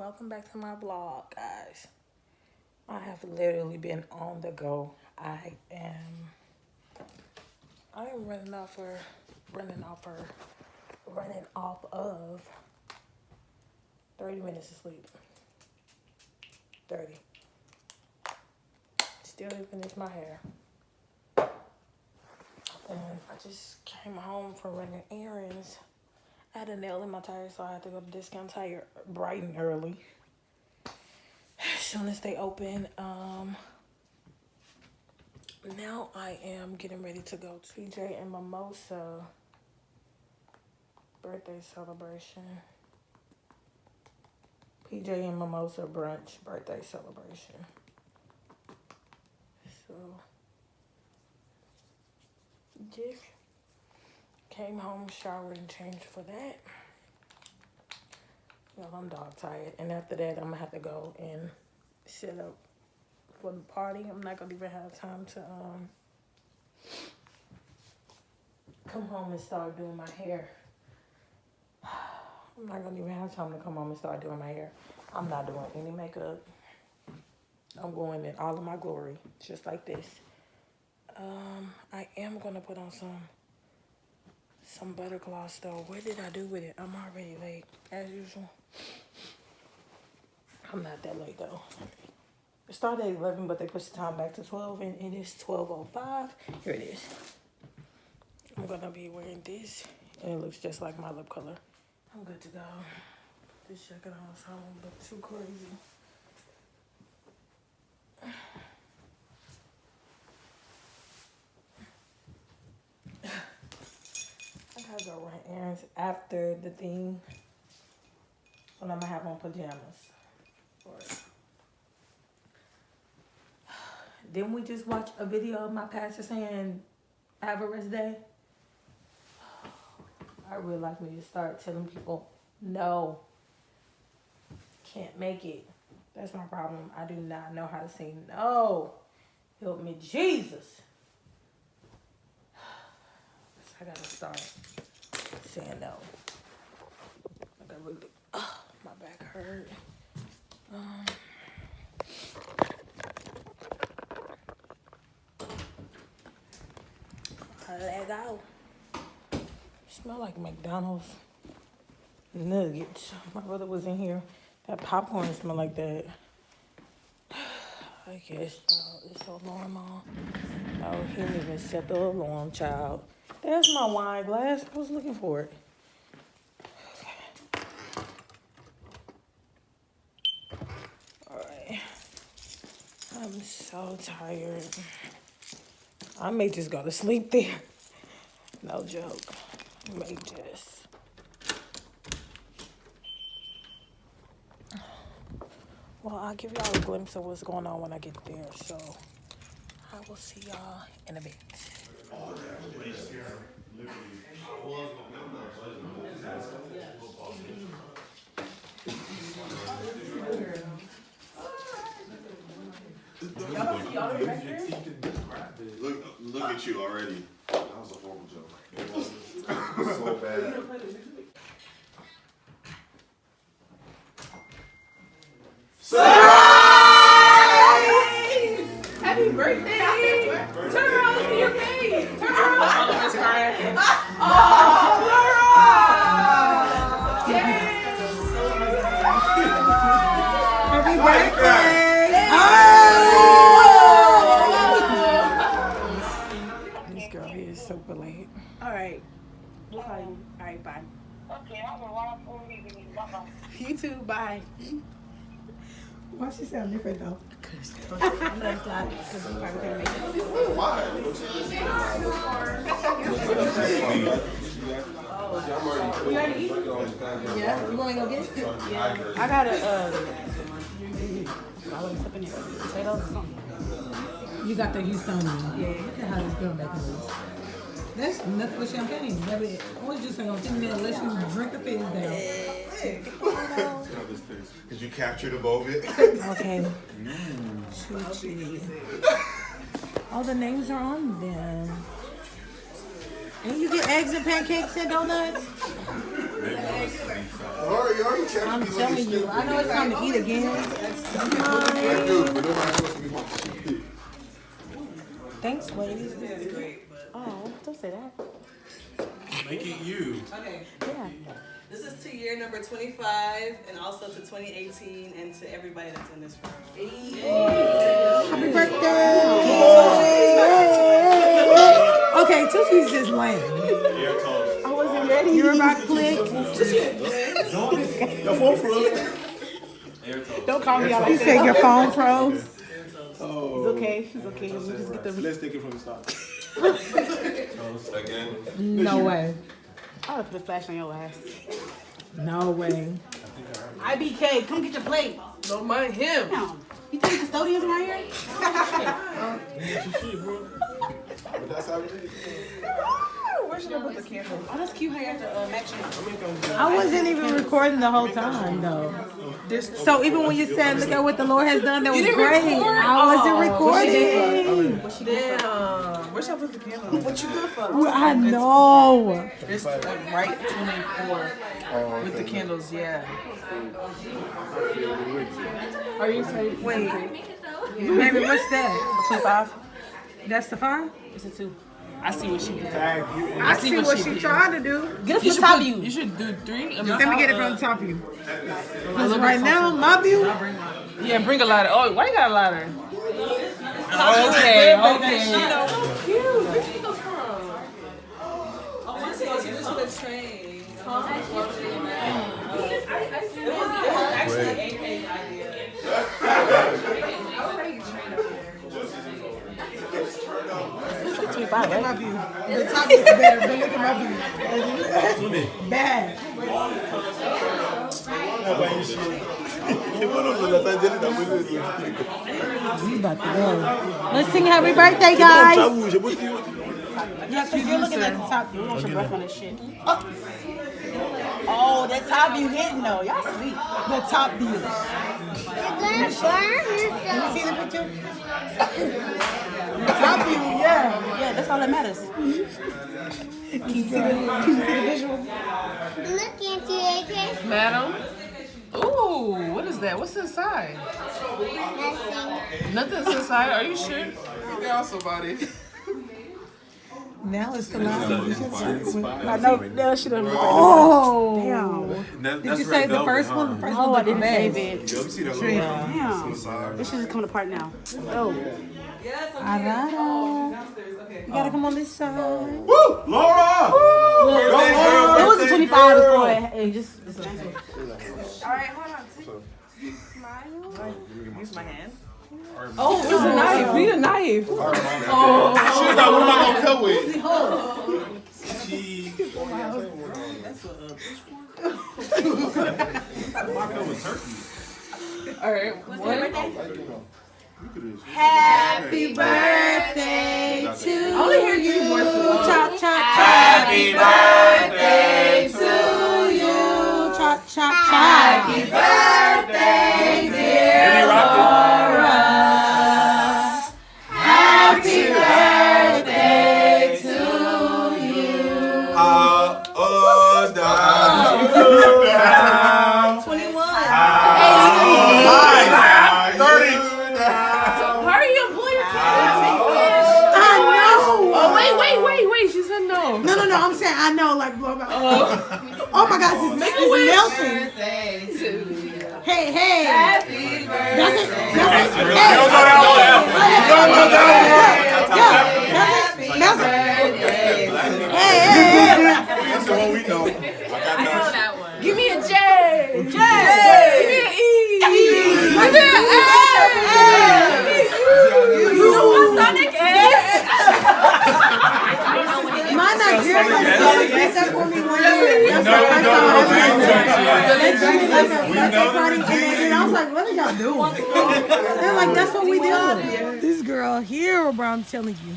welcome back to my vlog, guys. I have literally been on the go. I am running off of 30 minutes of sleep. 30. Still didn't finish my hair. And I just came home from running errands. I had a nail in my tire, so I had to go to Discount Tire bright and early. As soon as they open, now I am getting ready to go to TJ and Mimosa birthday celebration. PJ and Mimosa brunch birthday celebration. So, just came home, showered, and changed for that. Well, I'm dog tired, and after that, I'm gonna have to go and set up for the party. I'm not gonna even have time to come home and start doing my hair. I'm not gonna even have time to come home and start doing my hair. I'm not doing any makeup. I'm going in all of my glory, just like this. I am gonna put on some butter gloss though. What did I do with it? I'm already late, as usual. I'm not that late though. It started at 11, but they pushed the time back to 12, and it is 12:05. Here it is. I'm gonna be wearing this, and it looks just like my lip color. I'm good to go. This jacket on, so I don't look too crazy. I gotta go run errands after the thing when I'm gonna have on pajamas. Didn't we just watch a video of my pastor saying have a rest day? I really like me to start telling people no, can't make it. That's my problem. I do not know how to say no. Help me, Jesus. I gotta start saying no. Like I really, my back hurt. Let go. Smell like McDonald's nuggets. My brother was in here. That popcorn smell like that. I guess, child, it's the alarm on. Oh, he didn't even set the alarm, child. There's my wine glass. I was looking for it. Alright. I'm so tired. I may just go to sleep there. No joke. I may just. Well, I'll give y'all a glimpse of what's going on when I get there. So, I will see y'all in a bit. Look at you already. That was a horrible joke. It was so bad. Surprise! Happy birthday! Turn around and see your face. Turn around. Oh, Laura! Yes! Happy birthday! This girl here is super late. All right. We'll call you. All right, bye. Okay, I'm gonna run up on you. Bye-bye. You too, bye. Why she sound different though? I'm not excited because I'm probably going to make it. You already eat? Yeah. You want to go get it? Yeah. I got a, potatoes or something. You got the Houston one. Yeah. Look at how this girl back is. That's nothing but champagne, baby. Orange juice ain't gonna take me unless you drink the fizz down. Did you capture the moment? Okay. All the names are on them. And you get eggs and pancakes and donuts? I'm telling you, I know it's time to eat again. Thanks, ladies. Oh, don't say that. Make it you. Okay. Yeah. This is to year number 25 and also to 2018 and to everybody that's in this room. Happy birthday! Okay, Tootie's just lame. I wasn't ready. You were about to click. Your phone froze. Don't call me out like that. You said your phone froze. Oh. It's okay. It's okay. We'll just get the. Let's take it from the start. Again. No way. I would put a flash on your ass. No way. IBK, come get your plate. Don't mind him. Damn. You think custodians around here? But that's how it is. Where should I put the camera? Oh, that's cute how you have to match it. I wasn't even recording the whole time though. So even when you said, "Look at what the Lord has done," that was great. I wasn't recording. Damn. Where should I put the camera? What you good for? I know. It's right 24 with the candles, yeah. Are you excited? Wait, baby, what's that? 25? That's the 5? It's a 2. I see what she did. I see what she trying to do. Get it from the top of you. You should do 3. Let me get it from the top of you. Because right now, my view. Yeah, bring a lighter. Oh, why you got a lighter? Okay. So cute. Where did you go from? Oh, this was the train. Huh? It was actually AK's idea. Look at my view. The top is better, but look at my view. Bad. We about to go. Let's sing happy birthday, guys. Yeah, because you're looking at the top view. You want your breath on this shit. Oh, that top view hitting though. Y'all sweet. The top view. Let me see the picture. The top view, yeah. Yeah, that's all that matters. Can you see the visual? Look into AK. Madam? Ooh, what is that? What's inside? Nothing. Nothing's inside. Are you sure? Down somebody. Now it's the last one. I know that should have. Oh. Damn. Did you say the first one? The first Oh, I one didn't save bad. it. Yo, you see that logo? Damn. Sorry. This shit is coming apart now. Oh. Yes, I'm Alright. downstairs. Okay. You gotta come on this side. Woo! Laura! It was a 25 before it just. Alright, hold on. Smile. Use my hand. Oh, it's a knife. Need a knife. She was like, what am I gonna cut with? Alright, what? Happy birthday to I only hear you voices. Chop, chop, chop. Happy birthday to you. Chop, chop, chop. Happy birthday, dear Laura. Happy birthday to you. 21. Hurry up, boy. I know. Oh, wait. She said no. No. I'm saying I know. Like, oh my God, this is melting. Hey. Happy birthday. That's it. Hey. That's the one we know. I got that. Give me a J. Give me an E. Give me an Supersonic S. My Nigerian like did that for me one year. That's No, what I no, thought. And I was like, what are y'all doing? They're like, that's what we do. This girl here, bro, I'm telling you.